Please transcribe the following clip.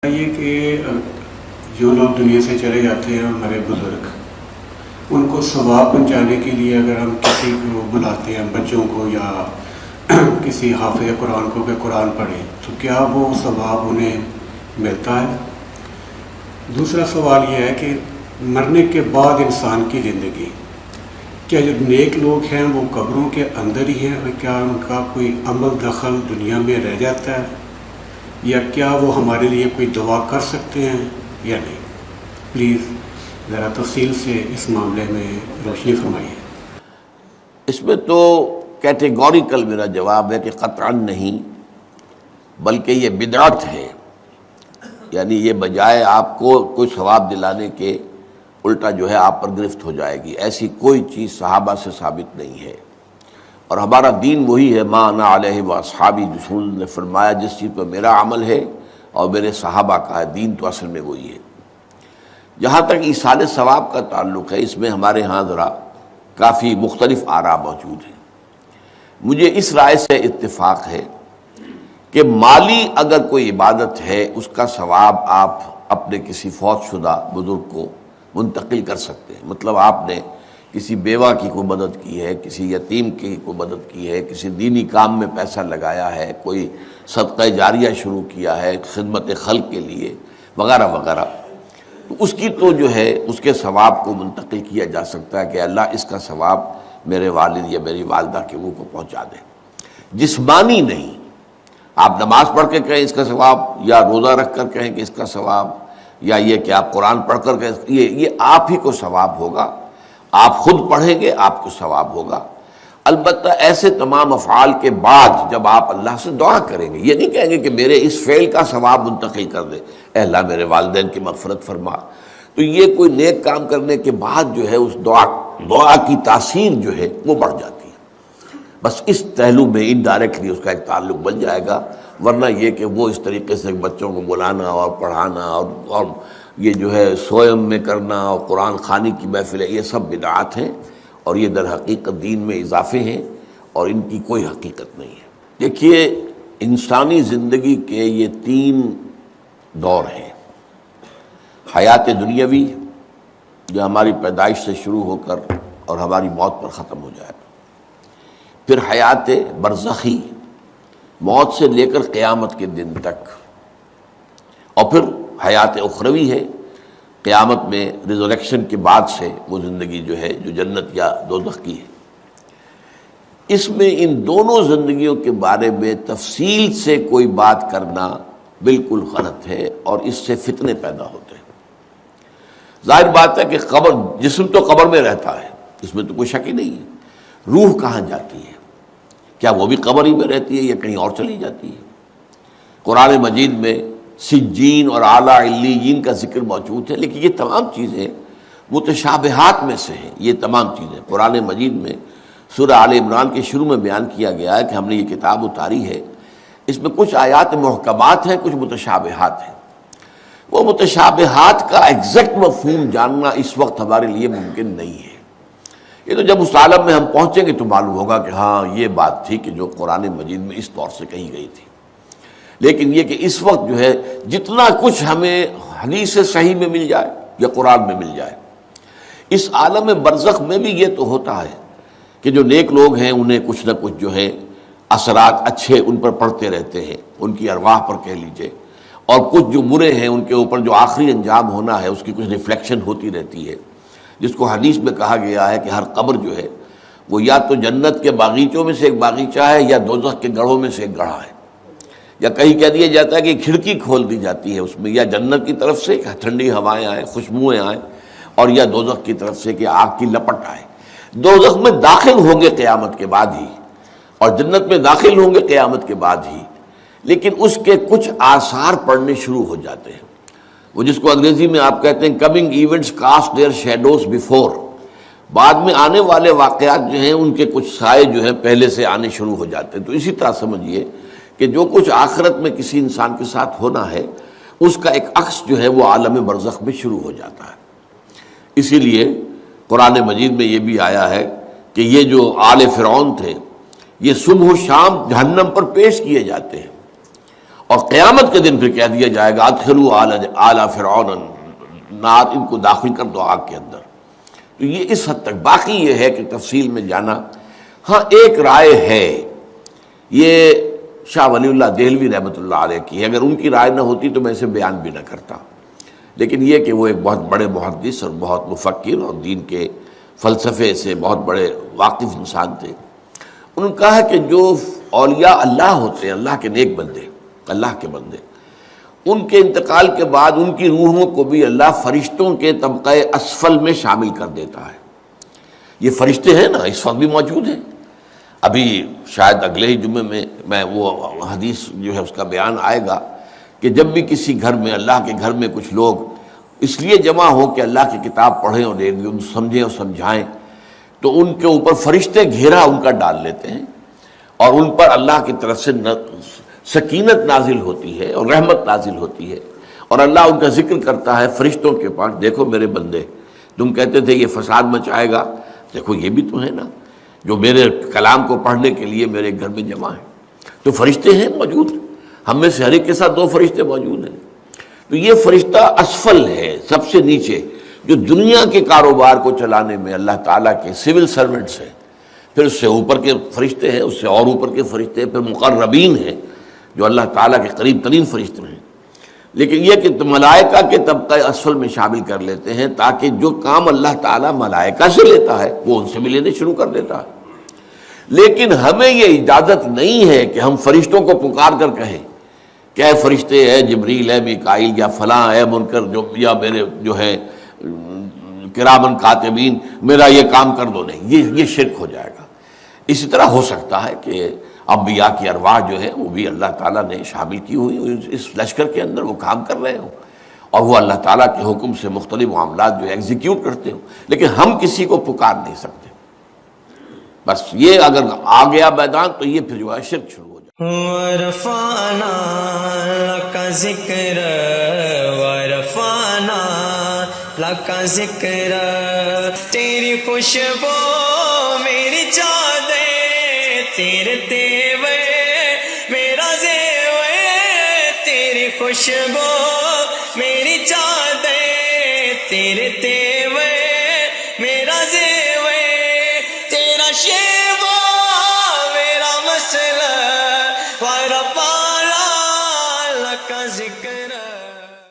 یہ کہ جو لوگ دنیا سے چلے جاتے ہیں ہمارے بزرگ، ان کو ثواب پہنچانے کے لیے اگر ہم کسی کو بلاتے ہیں، بچوں کو یا کسی حافظ قرآن کو کہ قرآن پڑھے، تو کیا وہ ثواب انہیں ملتا ہے؟ دوسرا سوال یہ ہے کہ مرنے کے بعد انسان کی زندگی، کیا جو نیک لوگ ہیں وہ قبروں کے اندر ہی ہیں، اور کیا ان کا کوئی عمل دخل دنیا میں رہ جاتا ہے، یا کیا وہ ہمارے لیے کوئی دعا کر سکتے ہیں یا نہیں؟ پلیز ذرا تفصیل سے اس معاملے میں روشنی فرمائیے۔ اس میں تو کیٹیگوریکل میرا جواب ہے کہ قطعاً نہیں، بلکہ یہ بدعت ہے۔ یعنی یہ بجائے آپ کو کوئی ثواب دلانے کے الٹا جو ہے آپ پر گرفت ہو جائے گی، ایسی کوئی چیز صحابہ سے ثابت نہیں ہے۔ اور ہمارا دین وہی ہے، ما انا علیہ واصحابی، رسول نے فرمایا جس چیز پر میرا عمل ہے اور میرے صحابہ کا ہے، دین تو اصل میں وہی ہے۔ جہاں تک ایصال ثواب کا تعلق ہے، اس میں ہمارے ہاں ذرا کافی مختلف آراء موجود ہیں۔ مجھے اس رائے سے اتفاق ہے کہ مالی اگر کوئی عبادت ہے، اس کا ثواب آپ اپنے کسی فوت شدہ بزرگ کو منتقل کر سکتے ہیں۔ مطلب آپ نے کسی بیوہ کی کوئی مدد کی ہے، کسی یتیم کی کوئی مدد کی ہے، کسی دینی کام میں پیسہ لگایا ہے، کوئی صدقہ جاریہ شروع کیا ہے خدمت خلق کے لیے وغیرہ وغیرہ، تو اس کی تو جو ہے اس کے ثواب کو منتقل کیا جا سکتا ہے کہ اللہ اس کا ثواب میرے والد یا میری والدہ کے منہ کو پہنچا دے۔ جسمانی نہیں، آپ نماز پڑھ کے کہیں اس کا ثواب، یا روزہ رکھ کر کہیں کہ اس کا ثواب، یا یہ کہ آپ قرآن پڑھ کر کہیں، یہ آپ ہی کو ثواب ہوگا، آپ خود پڑھیں گے آپ کو ثواب ہوگا۔ البتہ ایسے تمام افعال کے بعد جب آپ اللہ سے دعا کریں گے، یہ نہیں کہیں گے کہ میرے اس فعل کا ثواب منتقل کر دے، اے اللہ میرے والدین کی مغفرت فرما، تو یہ کوئی نیک کام کرنے کے بعد جو ہے اس دعا کی تاثیر جو ہے وہ بڑھ جاتی ہے۔ بس اس پہلو میں انڈائریکٹلی اس کا ایک تعلق بن جائے گا، ورنہ یہ کہ وہ اس طریقے سے بچوں کو بلانا اور پڑھانا اور یہ جو ہے سوئم میں کرنا اور قرآن خوانی کی محفلیں، یہ سب بدعات ہیں، اور یہ در حقیقت دین میں اضافے ہیں، اور ان کی کوئی حقیقت نہیں ہے۔ دیکھیے، انسانی زندگی کے یہ 3 دور ہیں۔ حیات دنیاوی، جو ہماری پیدائش سے شروع ہو کر اور ہماری موت پر ختم ہو جائے، پھر حیات برزخی، موت سے لے کر قیامت کے دن تک، اور پھر حیات اخروی ہے، قیامت میں ریزوریکشن کے بعد سے وہ زندگی جو ہے جو جنت یا دوزخ کی ہے۔ اس میں ان دونوں زندگیوں کے بارے میں تفصیل سے کوئی بات کرنا بالکل غلط ہے، اور اس سے فتنے پیدا ہوتے ہیں۔ ظاہر بات ہے کہ قبر، جسم تو قبر میں رہتا ہے، اس میں تو کوئی شک ہی نہیں ہے۔ روح کہاں جاتی ہے؟ کیا وہ بھی قبر ہی میں رہتی ہے یا کہیں اور چلی جاتی ہے؟ قرآن مجید میں سجین اور اعلیٰ علیین کا ذکر موجود ہے، لیکن یہ تمام چیزیں متشابہات میں سے ہیں۔ یہ تمام چیزیں قرآن مجید میں سورہ آل عمران کے شروع میں بیان کیا گیا ہے کہ ہم نے یہ کتاب اتاری ہے، اس میں کچھ آیات محکمات ہیں، کچھ متشابہات ہیں۔ وہ متشابہات کا ایگزیکٹ مفہوم جاننا اس وقت ہمارے لیے ممکن نہیں ہے۔ یہ تو جب اس عالم میں ہم پہنچیں گے تو معلوم ہوگا کہ ہاں یہ بات تھی کہ جو قرآن مجید میں اس طور سے کہی گئی تھی۔ لیکن یہ کہ اس وقت جو ہے جتنا کچھ ہمیں حدیث صحیح میں مل جائے یا قرآن میں مل جائے، اس عالم برزخ میں بھی یہ تو ہوتا ہے کہ جو نیک لوگ ہیں انہیں کچھ نہ کچھ جو ہے اثرات اچھے ان پر پڑتے رہتے ہیں، ان کی ارواح پر کہہ لیجئے، اور کچھ جو برے ہیں ان کے اوپر جو آخری انجام ہونا ہے اس کی کچھ ریفلیکشن ہوتی رہتی ہے، جس کو حدیث میں کہا گیا ہے کہ ہر قبر جو ہے وہ یا تو جنت کے باغیچوں میں سے ایک باغیچہ ہے یا دوزخ کے گڑھوں میں سے ایک گڑھا ہے، یا کہیں کہہ دیا جاتا ہے کہ کھڑکی کھول دی جاتی ہے اس میں، یا جنت کی طرف سے ٹھنڈی ہوائیں آئیں، خوشبوئیں آئیں، اور یا دوزخ کی طرف سے کہ آگ کی لپٹ آئے۔ دوزخ میں داخل ہوں گے قیامت کے بعد ہی، اور جنت میں داخل ہوں گے قیامت کے بعد ہی، لیکن اس کے کچھ آثار پڑنے شروع ہو جاتے ہیں۔ وہ جس کو انگریزی میں آپ کہتے ہیں coming events cast their shadows before, بعد میں آنے والے واقعات جو ہیں ان کے کچھ سائے جو ہیں پہلے سے آنے شروع ہو جاتے ہیں۔ تو اسی طرح سمجھیے کہ جو کچھ آخرت میں کسی انسان کے ساتھ ہونا ہے اس کا ایک عکس جو ہے وہ عالم برزخ میں شروع ہو جاتا ہے۔ اسی لیے قرآن مجید میں یہ بھی آیا ہے کہ یہ جو آل فرعون تھے یہ صبح و شام جہنم پر پیش کیے جاتے ہیں، اور قیامت کے دن پھر کہہ دیا جائے گا ادخلوا آل فرعون نار، ان کو داخل کر دو آگ کے اندر۔ تو یہ اس حد تک، باقی یہ ہے کہ تفصیل میں جانا، ہاں ایک رائے ہے، یہ شاہ ولی اللہ دہلوی رحمۃ اللہ علیہ کی ہے، اگر ان کی رائے نہ ہوتی تو میں اسے بیان بھی نہ کرتا، لیکن یہ کہ وہ ایک بہت بڑے محدث اور بہت مفکر اور دین کے فلسفے سے بہت بڑے واقف انسان تھے۔ انہوں نے کہا کہ جو اولیاء اللہ ہوتے ہیں، اللہ کے نیک بندے، اللہ کے بندے، ان کے انتقال کے بعد ان کی روحوں کو بھی اللہ فرشتوں کے طبقہ اسفل میں شامل کر دیتا ہے۔ یہ فرشتے ہیں نا، اس وقت بھی موجود ہیں۔ ابھی شاید اگلے ہی جمعے میں وہ حدیث جو ہے اس کا بیان آئے گا کہ جب بھی کسی گھر میں، اللہ کے گھر میں کچھ لوگ اس لیے جمع ہو کہ اللہ کی کتاب پڑھیں اور سمجھیں اور سمجھائیں، تو ان کے اوپر فرشتے گھیرا ان کا ڈال لیتے ہیں، اور ان پر اللہ کی طرف سے سکینت نازل ہوتی ہے اور رحمت نازل ہوتی ہے، اور اللہ ان کا ذکر کرتا ہے فرشتوں کے پاس، دیکھو میرے بندے، تم کہتے تھے یہ فساد مچائے گا، دیکھو یہ بھی تو ہے نا جو میرے کلام کو پڑھنے کے لیے میرے گھر میں جمع ہیں۔ تو فرشتے ہیں موجود، ہم میں سے ہر ایک کے ساتھ 2 فرشتے موجود ہیں۔ تو یہ فرشتہ اسفل ہے، سب سے نیچے، جو دنیا کے کاروبار کو چلانے میں اللہ تعالیٰ کے سول سرونٹس ہیں، پھر اس سے اوپر کے فرشتے ہیں، اس سے اور اوپر کے فرشتے ہیں، پھر مقربین ہیں جو اللہ تعالیٰ کے قریب ترین فرشتے ہیں۔ لیکن یہ کہ ملائکہ کے طبقہ اسفل میں شامل کر لیتے ہیں تاکہ جو کام اللہ تعالیٰ ملائکہ سے لیتا ہے وہ ان سے بھی لینے شروع کر دیتا ہے۔ لیکن ہمیں یہ اجازت نہیں ہے کہ ہم فرشتوں کو پکار کر کہیں کہ اے فرشتے، اے جبریل، اے میکائیل، یا فلاں، اے منکر، جو یا میرے جو ہے کرامن کاتبین، میرا یہ کام کر دو۔ نہیں، یہ شرک ہو جائے گا۔ اسی طرح ہو سکتا ہے کہ انبیاء کی ارواح جو ہے وہ بھی اللہ تعالیٰ نے شامل کی ہوئی اس لشکر کے اندر، وہ کام کر رہے ہوں اور وہ اللہ تعالیٰ کے حکم سے مختلف معاملات جو ایگزیکیوٹ کرتے ہوں، لیکن ہم کسی کو پکار نہیں سکتے۔ بس یہ اگر آ گیا میدان تو یہ پھر جو ہے شرک شروع ہو جائے۔ ورفعنا لك ذکر ورفعنا لك ذکر، تیری خوشبو میری چادر، تیرے تیور میرا زیور، تیری خوشبو میری چادر، تیرے تیور